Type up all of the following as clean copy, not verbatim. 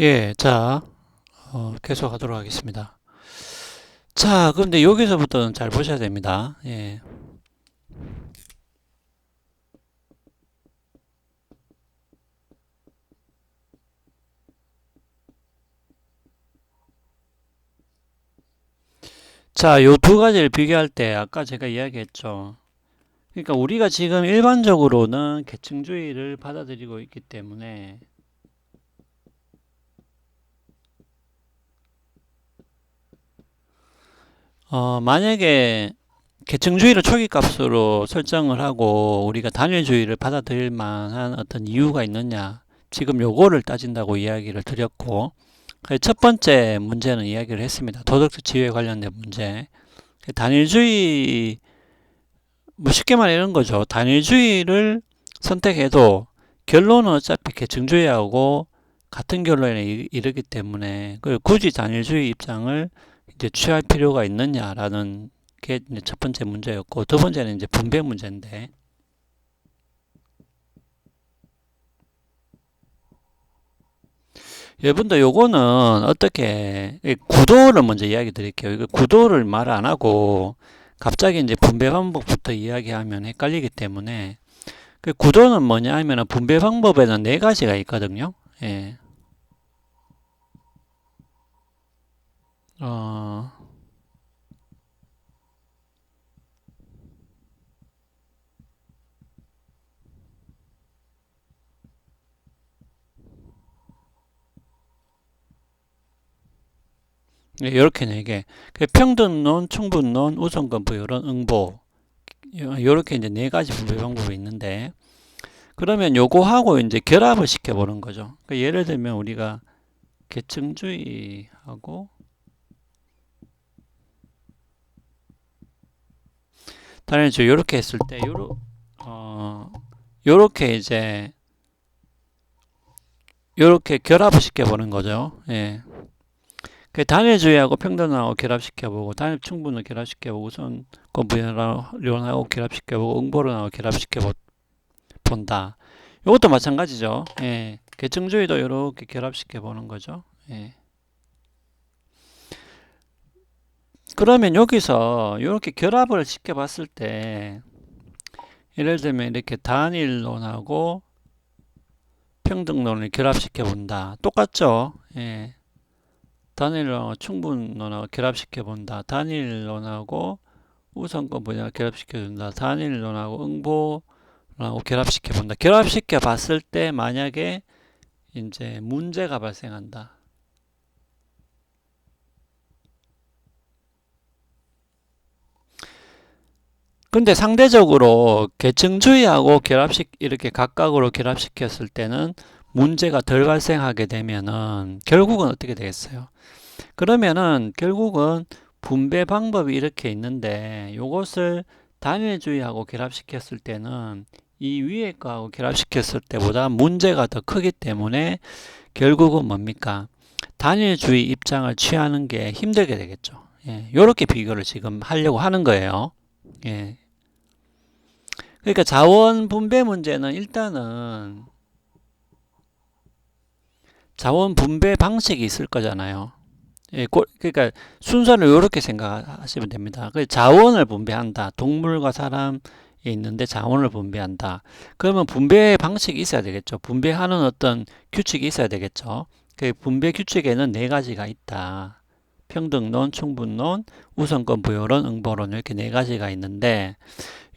예, 자, 계속하도록 하겠습니다. 자, 그런데 여기서부터는 잘 보셔야 됩니다. 예. 자, 요 두 가지를 비교할 때 아까 제가 이야기했죠. 그러니까 우리가 지금 일반적으로는 계층주의를 받아들이고 있기 때문에 만약에 계층주의를 초기값으로 설정을 하고 우리가 단일주의를 받아들일 만한 어떤 이유가 있느냐, 지금 요거를 따진다고 이야기를 드렸고, 첫 번째 문제는 이야기를 했습니다. 도덕적 지위에 관련된 문제. 단일주의, 뭐 쉽게 말해 이런 거죠. 단일주의를 선택해도 결론은 어차피 계층주의하고 같은 결론에 이르기 때문에 굳이 단일주의 입장을 이제 취할 필요가 있느냐라는 게 이제 첫 번째 문제였고, 두 번째는 이제 분배 문제인데, 여러분들 요거는 어떻게 구도를 먼저 이야기 드릴게요. 이거 구도를 말 안 하고 갑자기 이제 분배 방법부터 이야기하면 헷갈리기 때문에, 그 구도는 뭐냐 하면 분배 방법에는 네 가지가 있거든요. 예. 어, 이렇게 네 개. 그 평등론, 충분론, 우선권 부여론, 응보. 이렇게 이제 네 가지 분배 방법이 있는데, 그러면 요거하고 이제 결합을 시켜보는 거죠. 그 예를 들면 우리가 계층주의하고 단일주의 요렇게 했을 때 요렇게 이제 요렇게 결합을 시켜보는 거죠. 예. 그 단일주의하고 평등하고 결합시켜보고 단일 충분을 결합시켜보고 우선권 부여론하고 결합시켜보고 응보론하고 결합시켜본다. 이것도 마찬가지죠. 예. 계층주의도 이렇게 결합시켜보는 거죠. 예. 그러면 여기서 이렇게 결합을 시켜봤을 때 예를 들면 이렇게 단일론하고 평등론을 결합시켜본다. 똑같죠? 예. 단일론하고 충분론하고 결합시켜본다. 단일론하고 우선권 분야를 결합시켜준다. 단일론하고 응보론하고 결합시켜본다. 결합시켜봤을 때 만약에 이제 문제가 발생한다. 근데 상대적으로 계층주의하고 이렇게 각각으로 결합시켰을 때는 문제가 덜 발생하게 되면은 결국은 어떻게 되겠어요? 그러면은 결국은 분배 방법이 이렇게 있는데 요것을 단일주의하고 결합시켰을 때는 이 위에 거하고 결합시켰을 때보다 문제가 더 크기 때문에 결국은 뭡니까? 단일주의 입장을 취하는 게 힘들게 되겠죠. 예, 요렇게 비교를 지금 하려고 하는 거예요. 예. 그러니까 자원 분배 문제는 일단은 자원 분배 방식이 있을 거잖아요. 예, 그러니까 순서를 이렇게 생각하시면 됩니다. 자원을 분배한다. 동물과 사람이 있는데 자원을 분배한다. 그러면 분배 방식이 있어야 되겠죠. 분배하는 어떤 규칙이 있어야 되겠죠. 그 분배 규칙에는 네 가지가 있다. 평등론, 충분론, 우선권 부여론, 응보론 이렇게 네 가지가 있는데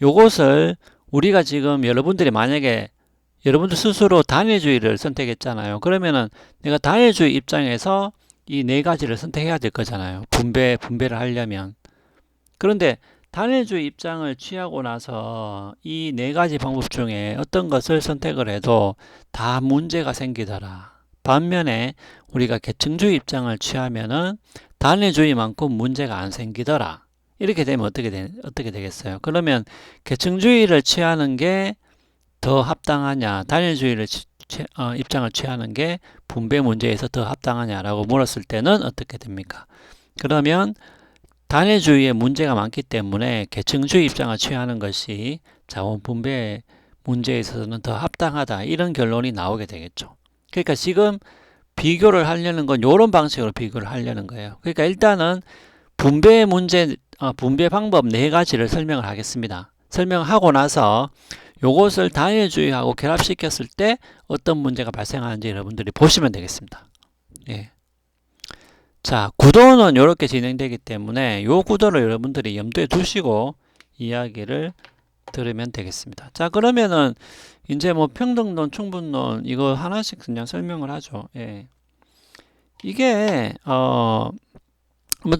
요것을 우리가 지금 여러분들이 만약에 여러분들 스스로 단일주의를 선택했잖아요. 그러면은 내가 단일주의 입장에서 이 네 가지를 선택해야 될 거잖아요. 분배를 하려면. 그런데 단일주의 입장을 취하고 나서 이 네 가지 방법 중에 어떤 것을 선택을 해도 다 문제가 생기더라. 반면에 우리가 계층주의 입장을 취하면은 단일주의만큼 문제가 안 생기더라. 이렇게 되면 어떻게 되겠어요? 그러면 계층주의를 취하는 게 더 합당하냐, 단일주의를 입장을 취하는 게 분배 문제에서 더 합당하냐라고 물었을 때는 어떻게 됩니까? 그러면 단일주의에 문제가 많기 때문에 계층주의 입장을 취하는 것이 자원 분배 문제에 있어서는 더 합당하다. 이런 결론이 나오게 되겠죠. 그러니까 지금 비교를 하려는 건 요런 방식으로 비교를 하려는 거예요. 그러니까 일단은 분배 문제, 분배 방법 네 가지를 설명을 하겠습니다. 설명하고 나서 요것을 단일주의하고 결합시켰을 때 어떤 문제가 발생하는지 여러분들이 보시면 되겠습니다. 예. 자, 구도는 이렇게 진행되기 때문에 요 구도를 여러분들이 염두에 두시고 이야기를 들으면 되겠습니다. 자, 그러면은 이제 뭐 평등론, 충분론 이거 하나씩 그냥 설명을 하죠. 예. 이게 한번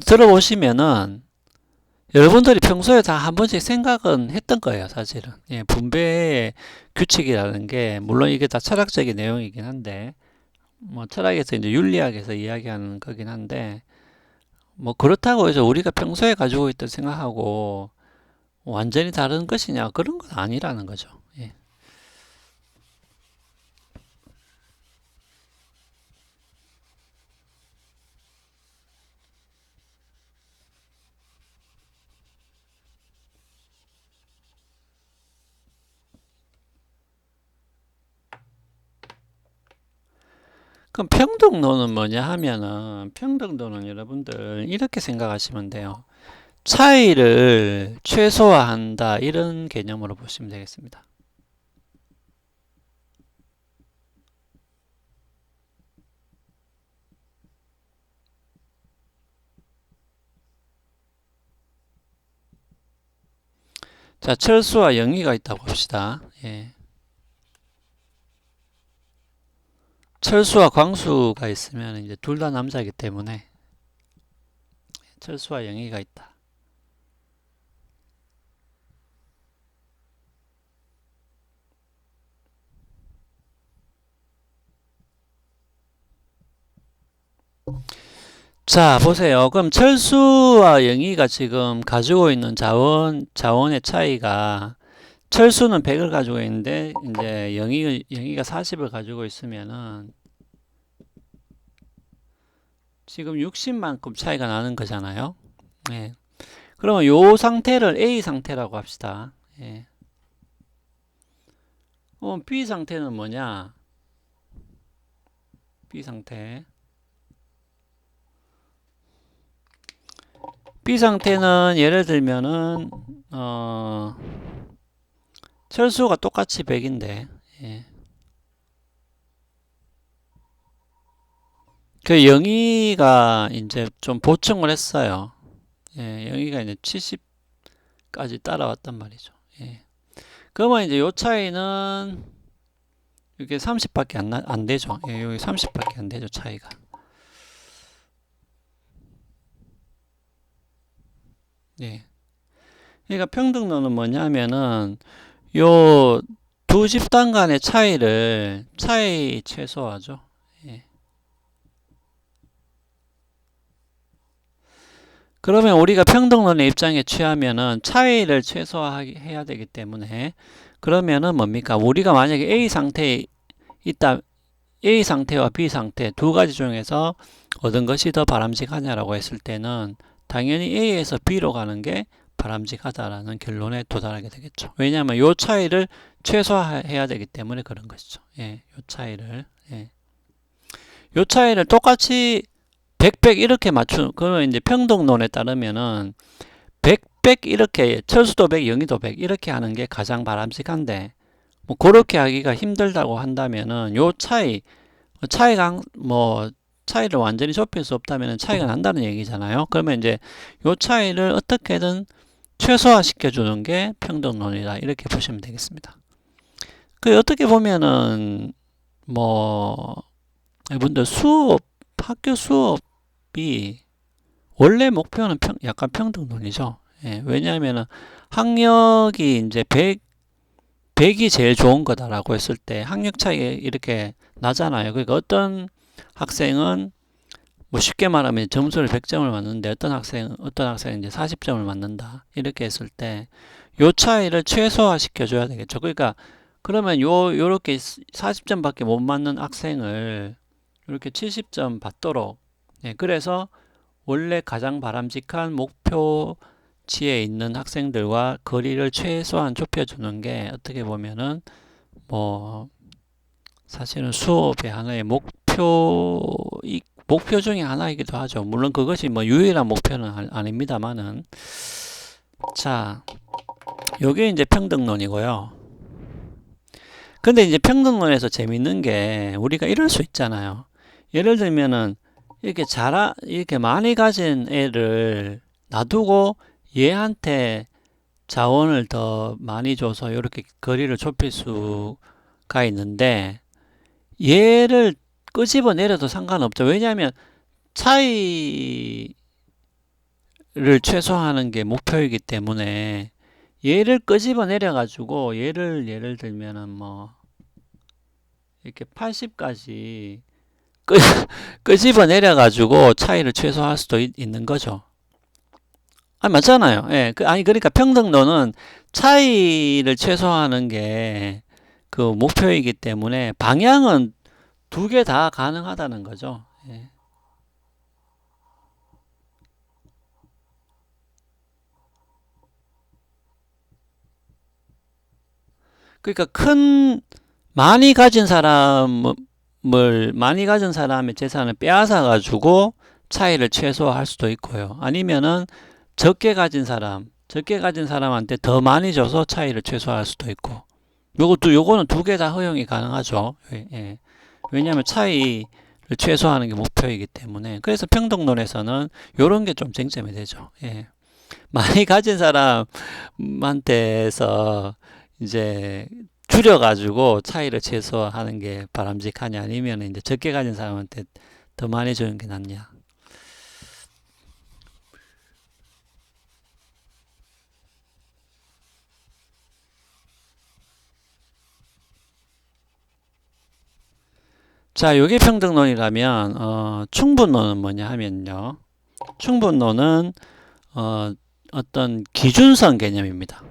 들어보시면은 여러분들이 평소에 다 한 번씩 생각은 했던 거예요, 사실은. 예, 분배의 규칙이라는 게 물론 이게 다 철학적인 내용이긴 한데 뭐 철학에서 이제 윤리학에서 이야기하는 거긴 한데 뭐 그렇다고 해서 우리가 평소에 가지고 있던 생각하고 완전히 다른 것이냐 그런 건 아니라는 거죠. 예. 그럼 평등론은 뭐냐 하면은 평등론은 여러분들 이렇게 생각하시면 돼요. 차이를 최소화한다 이런 개념으로 보시면 되겠습니다. 자, 철수와 영희가 있다고 합시다. 예. 철수와 광수가 있으면 이제 둘 다 남자이기 때문에 철수와 영희가 있다. 자, 보세요. 그럼 철수와 영희가 지금 가지고 있는 자원의 차이가 철수는 100을 가지고 있는데 이제 영희가 40을 가지고 있으면은 지금 60만큼 차이가 나는 거잖아요. 예. 그러면 요 상태를 A 상태라고 합시다. 예. B 상태는 뭐냐? B 상태. B 상태는 예를 들면은 철수가 똑같이 100인데 예. 그 영희가 이제 좀 보충을 했어요. 예, 영희가 이제 70까지 따라왔단 말이죠. 예. 그러면 이제 요 차이는 이게 30밖에 안 되죠. 예, 여기 30밖에 안 되죠, 차이가. 예. 그러니까 평등론은 뭐냐면은 요 두 집단 간의 차이 최소화죠. 예. 그러면 우리가 평등론의 입장에 취하면은 차이를 최소화해야 되기 때문에 그러면은 뭡니까? 우리가 만약에 A 상태에 있다, A 상태와 B 상태 두 가지 중에서 어떤 것이 더 바람직하냐라고 했을 때는 당연히 A에서 B로 가는 게 바람직하다라는 결론에 도달하게 되겠죠. 왜냐하면 요 차이를 최소화해야 되기 때문에 그런 것이죠. 예, 요 차이를. 예. 요 차이를 똑같이 100, 100 이렇게 그러면 이제 평등론에 따르면은 100, 100 이렇게 철수도 100, 영희도 100 이렇게 하는 게 가장 바람직한데 뭐 그렇게 하기가 힘들다고 한다면은 요 차이가 뭐 차이를 완전히 좁힐 수 없다면 차이가 난다는 얘기잖아요. 그러면 이제 요 차이를 어떻게든 최소화 시켜주는 게 평등론이다 이렇게 보시면 되겠습니다. 그 어떻게 보면은 뭐 여러분들 학교 수업이 원래 목표는 약간 평등론이죠. 예, 왜냐하면은 학력이 이제 100이 제일 좋은 거다라고 했을 때 학력 차이가 이렇게 나잖아요. 그러니까 어떤 학생은 뭐 쉽게 말하면 점수를 100점을 맞는데 어떤 학생은 이제 40점을 맞는다. 이렇게 했을 때 요 차이를 최소화 시켜줘야 되겠죠. 그러니까 그러면 요렇게 40점밖에 못 맞는 학생을 이렇게 70점 받도록 예, 그래서 원래 가장 바람직한 목표치에 있는 학생들과 거리를 최소한 좁혀주는 게 어떻게 보면은 뭐 사실은 수업의 하나의 목표 중에 하나이기도 하죠. 물론 그것이 뭐 유일한 목표는 아닙니다만은. 자, 요게 이제 평등론이고요. 근데 이제 평등론에서 재밌는 게 우리가 이럴 수 있잖아요. 예를 들면은 이렇게 많이 가진 애를 놔두고 얘한테 자원을 더 많이 줘서 이렇게 거리를 좁힐 수가 있는데 얘를 끄집어 내려도 상관없죠. 왜냐하면 차이를 최소화하는 게 목표이기 때문에 얘를 끄집어 내려 가지고 얘를 예를 들면은 뭐 이렇게 80까지 끄집어 내려 가지고 차이를 최소화할 수도 있는 거죠. 아, 맞잖아요. 예. 아니 그러니까 평등론은 차이를 최소화하는 게 그 목표이기 때문에 방향은 두 개 다 가능하다는 거죠. 예. 그러니까 많이 가진 사람의 재산을 빼앗아 가지고 차이를 최소화할 수도 있고요. 아니면은 적게 가진 사람한테 더 많이 줘서 차이를 최소화할 수도 있고. 요거는 두 개 다 허용이 가능하죠. 예, 예. 왜냐하면 차이를 최소화하는 게 목표이기 때문에. 그래서 평등론에서는 요런 게 좀 쟁점이 되죠. 예. 많이 가진 사람한테서 이제 줄여가지고 차이를 최소화하는 게 바람직하냐, 아니면 이제 적게 가진 사람한테 더 많이 주는 게 낫냐. 자, 요게 평등론이라면, 충분론은 뭐냐 하면요. 충분론은, 어떤 기준선 개념입니다.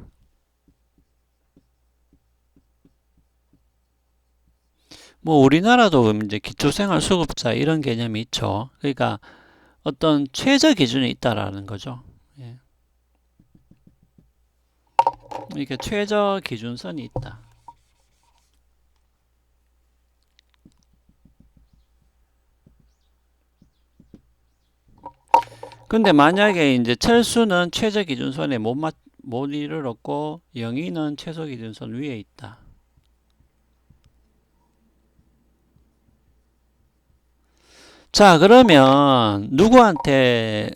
뭐, 우리나라도 이제 기초생활수급자 이런 개념이 있죠. 그러니까 어떤 최저 기준이 있다라는 거죠. 예. 이렇게 최저 기준선이 있다. 근데 만약에 이제 철수는 최저 기준선에 못 이르렀고 영희는 최소 기준선 위에 있다. 자, 그러면 누구한테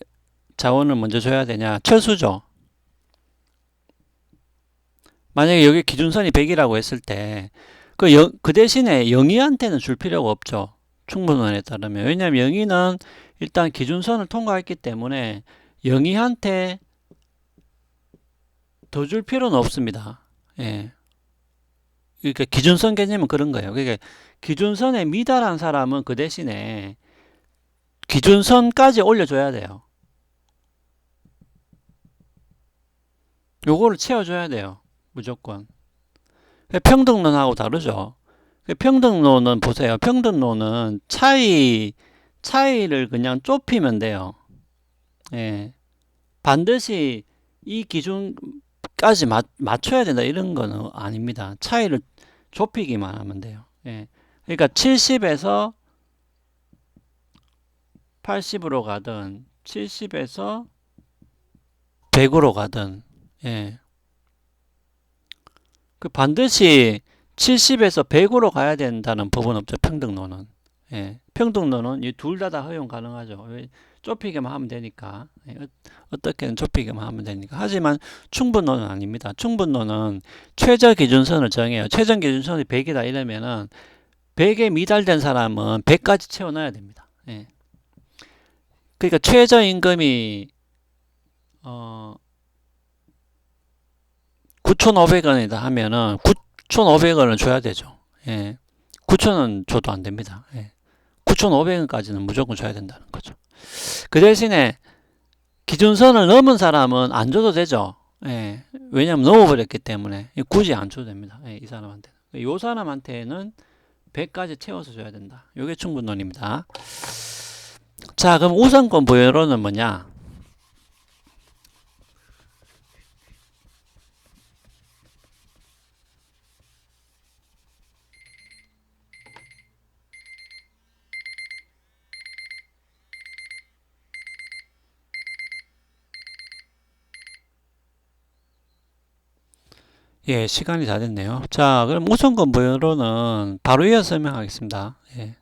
자원을 먼저 줘야 되냐? 철수죠. 만약에 여기 기준선이 100이라고 했을 때 그 대신에 영희한테는 줄 필요가 없죠. 충분원에 따르면. 왜냐하면 영희는 일단 기준선을 통과했기 때문에 영희한테 더 줄 필요는 없습니다. 예. 그러니까 기준선 개념은 그런 거예요. 그러니까 기준선에 미달한 사람은 그 대신에 기준선까지 올려줘야 돼요. 요거를 채워줘야 돼요. 무조건. 평등론하고 다르죠. 평등론은 보세요. 평등론은 차이를 그냥 좁히면 돼요. 예. 반드시 이 기준까지 맞춰야 된다 이런 거는 아닙니다. 차이를 좁히기만 하면 돼요. 예. 그러니까 70에서 80으로 가든 70에서 100으로 가든 예. 그 반드시 70에서 100으로 가야 된다는 법은 없죠. 평등론은. 예. 평등론은 이 둘 다 허용 가능하죠. 왜? 좁히기만 하면 되니까. 예. 어떻게든 좁히기만 하면 되니까. 하지만 충분론은 아닙니다. 충분론은 최저 기준선을 정해요. 최저 기준선이 100이다 이러면은 100에 미달된 사람은 100까지 채워넣어야 됩니다. 예. 그러니까 최저임금이 9,500원이다 하면은 9,500원을 줘야 되죠. 예. 9,000원 줘도 안 됩니다. 예. 9,500원까지는 무조건 줘야 된다는 거죠. 그 대신에 기준선을 넘은 사람은 안 줘도 되죠. 예. 왜냐하면 넘어버렸기 때문에 굳이 안 줘도 됩니다. 예. 이 사람한테는. 이 사람한테는 100까지 채워서 줘야 된다. 이게 충분론입니다. 자, 그럼 우선권 부여론은 뭐냐? 예, 시간이 다 됐네요. 자, 그럼 우선 건보료는 바로 이어 설명하겠습니다. 예.